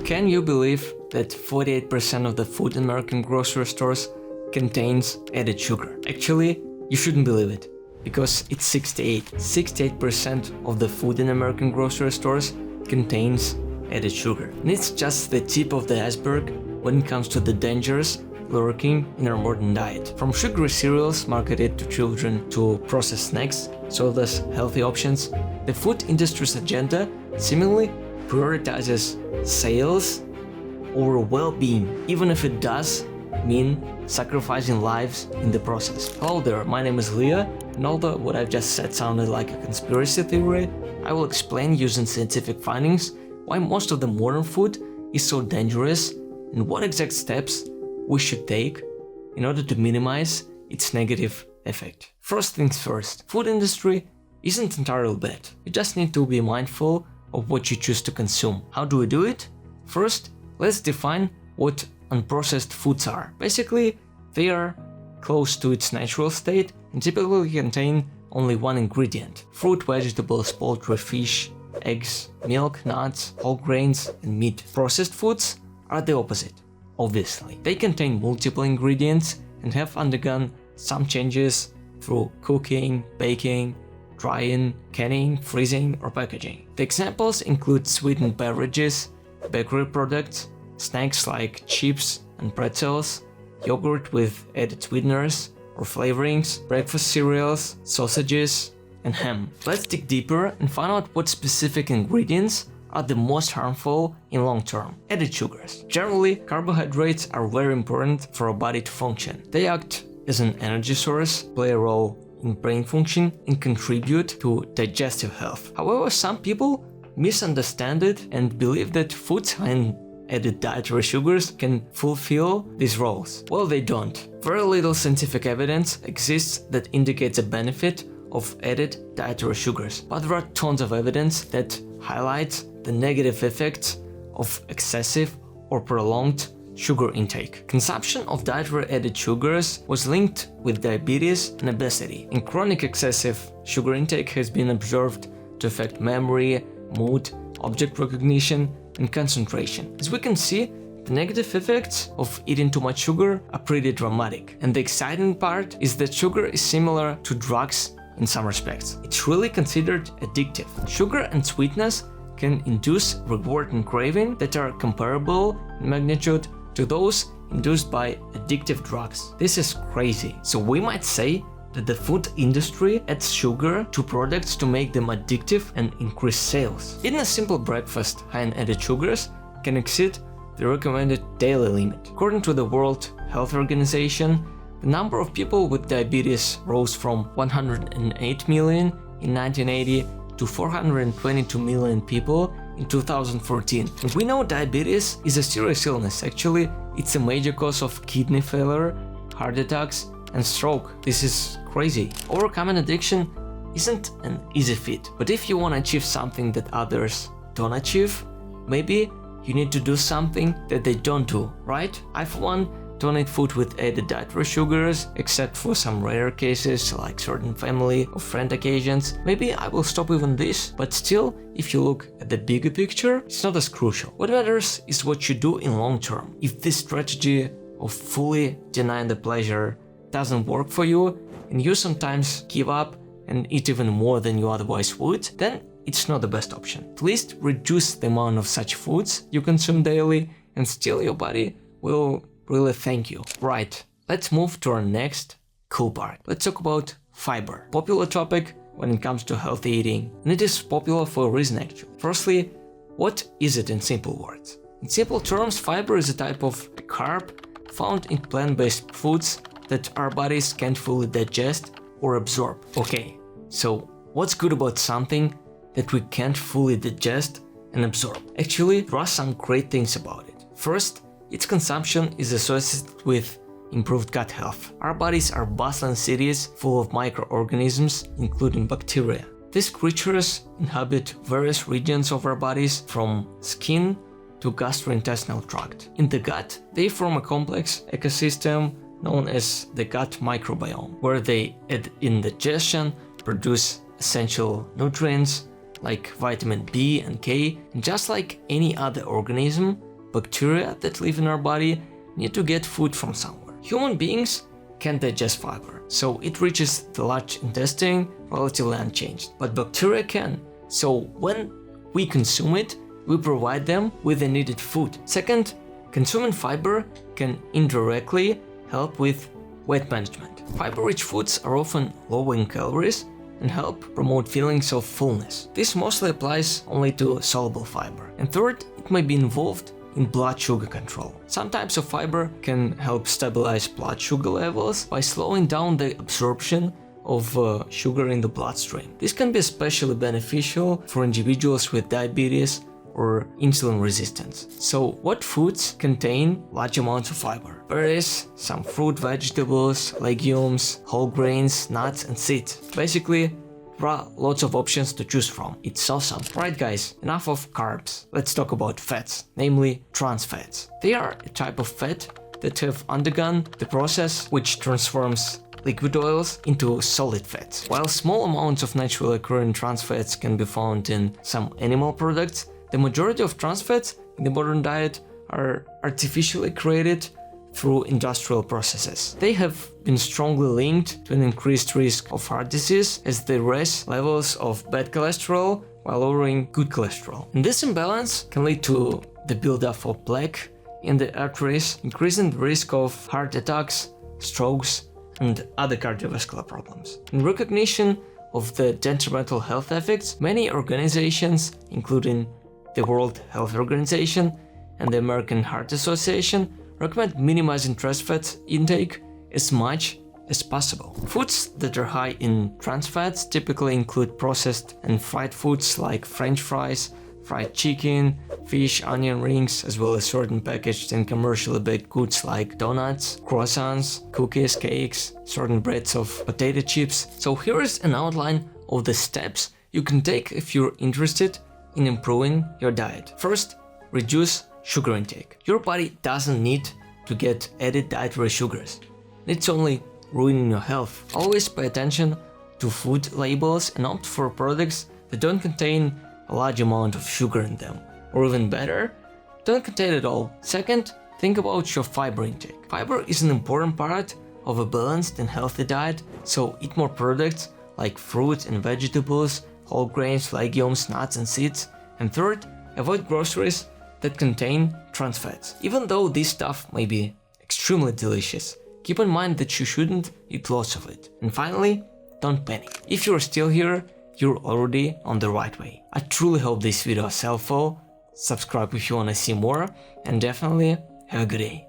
Can you believe that 48% of the food in American grocery stores contains added sugar? Actually, you shouldn't believe it, because it's 68. 68% of the food in American grocery stores contains added sugar. And it's just the tip of the iceberg when it comes to the dangers lurking in our modern diet. From sugary cereals marketed to children to processed snacks, so less healthy options, the food industry's agenda seemingly prioritizes sales over well-being, even if it does mean sacrificing lives in the process. Hello there, my name is Leah, and although what I've just said sounded like a conspiracy theory, I will explain using scientific findings why most of the modern food is so dangerous and what exact steps we should take in order to minimize its negative effect. First things first, food industry isn't entirely bad. You just need to be mindful of what you choose to consume. How do we do it? First, let's define what unprocessed foods are. Basically, they are close to its natural state and typically contain only one ingredient: fruit, vegetables, poultry, fish, eggs, milk, nuts, whole grains, and meat. Processed foods are the opposite. Obviously, they contain multiple ingredients and have undergone some changes through cooking, baking, drying, canning, freezing, or packaging. The examples include sweetened beverages, bakery products, snacks like chips and pretzels, yogurt with added sweeteners or flavorings, breakfast cereals, sausages, and ham. Let's dig deeper and find out what specific ingredients are the most harmful in long term. Added sugars. Generally, carbohydrates are very important for a body to function. They act as an energy source, play a role in brain function, and contribute to digestive health. However, some people misunderstand it and believe that foods high in added dietary sugars can fulfill these roles. Well, they don't. Very little scientific evidence exists that indicates a benefit of added dietary sugars, but there are tons of evidence that highlights the negative effects of excessive or prolonged sugar intake. Consumption of dietary added sugars was linked with diabetes and obesity, and chronic excessive sugar intake has been observed to affect memory, mood, object recognition, and concentration. As we can see, the negative effects of eating too much sugar are pretty dramatic, and the exciting part is that sugar is similar to drugs in some respects. It's really considered addictive. Sugar and sweetness can induce reward and craving that are comparable in magnitude to those induced by addictive drugs. This is crazy. So we might say that the food industry adds sugar to products to make them addictive and increase sales. Eating a simple breakfast high in added sugars can exceed the recommended daily limit. According to the World Health Organization, the number of people with diabetes rose from 108 million in 1980 to 422 million people in 2014. And we know diabetes is a serious illness. Actually, it's a major cause of kidney failure, heart attacks, and stroke. This is crazy. Overcoming addiction isn't an easy feat, but if you want to achieve something that others don't achieve, maybe you need to do something that they don't do, right? I, for one, don't eat food with added dietary sugars, except for some rare cases like certain family or friend occasions. Maybe I will stop even this, but still, if you look at the bigger picture, it's not as crucial. What matters is what you do in long term. If this strategy of fully denying the pleasure doesn't work for you, and you sometimes give up and eat even more than you otherwise would, then it's not the best option. At least reduce the amount of such foods you consume daily, and still your body will really thank you. Right, let's move to our next cool part. Let's talk about fiber. Popular topic when it comes to healthy eating, and it is popular for a reason actually. Firstly, what is it in simple words? In simple terms, fiber is a type of carb found in plant-based foods that our bodies can't fully digest or absorb. Okay, so what's good about something that we can't fully digest and absorb? Actually, there are some great things about it. First, its consumption is associated with improved gut health. Our bodies are bustling cities full of microorganisms, including bacteria. These creatures inhabit various regions of our bodies, from skin to gastrointestinal tract. In the gut, they form a complex ecosystem known as the gut microbiome, where they aid in digestion, produce essential nutrients like vitamin B and K, and just like any other organism, bacteria that live in our body need to get food from somewhere. Human beings can't digest fiber, so it reaches the large intestine relatively unchanged. But bacteria can, so when we consume it, we provide them with the needed food. Second, consuming fiber can indirectly help with weight management. Fiber-rich foods are often low in calories and help promote feelings of fullness. This mostly applies only to soluble fiber. And third, it may be involved in blood sugar control. Some types of fiber can help stabilize blood sugar levels by slowing down the absorption of sugar in the bloodstream. This can be especially beneficial for individuals with diabetes or insulin resistance. So what foods contain large amounts of fiber? Berries, some fruit, vegetables, legumes, whole grains, nuts and seeds. Basically, there are lots of options to choose from. It's awesome. Right guys, enough of carbs. Let's talk about fats, namely trans fats. They are a type of fat that have undergone the process which transforms liquid oils into solid fats. While small amounts of naturally occurring trans fats can be found in some animal products, the majority of trans fats in the modern diet are artificially created through industrial processes. They have been strongly linked to an increased risk of heart disease as they raise levels of bad cholesterol while lowering good cholesterol. And this imbalance can lead to the buildup of plaque in the arteries, increasing the risk of heart attacks, strokes, and other cardiovascular problems. In recognition of the detrimental health effects, many organizations, including the World Health Organization and the American Heart Association, recommend minimizing trans fat intake as much as possible. Foods that are high in trans fats typically include processed and fried foods like French fries, fried chicken, fish, onion rings, as well as certain packaged and commercially baked goods like donuts, croissants, cookies, cakes, certain breads of potato chips. So here is an outline of the steps you can take if you're interested in improving your diet. First, reduce sugar intake. Your body doesn't need to get added dietary sugars. It's only ruining your health. Always pay attention to food labels and opt for products that don't contain a large amount of sugar in them. Or even better, don't contain it all. Second, think about your fiber intake. Fiber is an important part of a balanced and healthy diet, so eat more products like fruits and vegetables, whole grains, legumes, nuts and seeds. And third, avoid groceries that contain trans fats. Even though this stuff may be extremely delicious, keep in mind that you shouldn't eat lots of it. And finally, don't panic. If you're still here, you're already on the right way. I truly hope this video is helpful. Subscribe if you wanna see more, and definitely have a good day.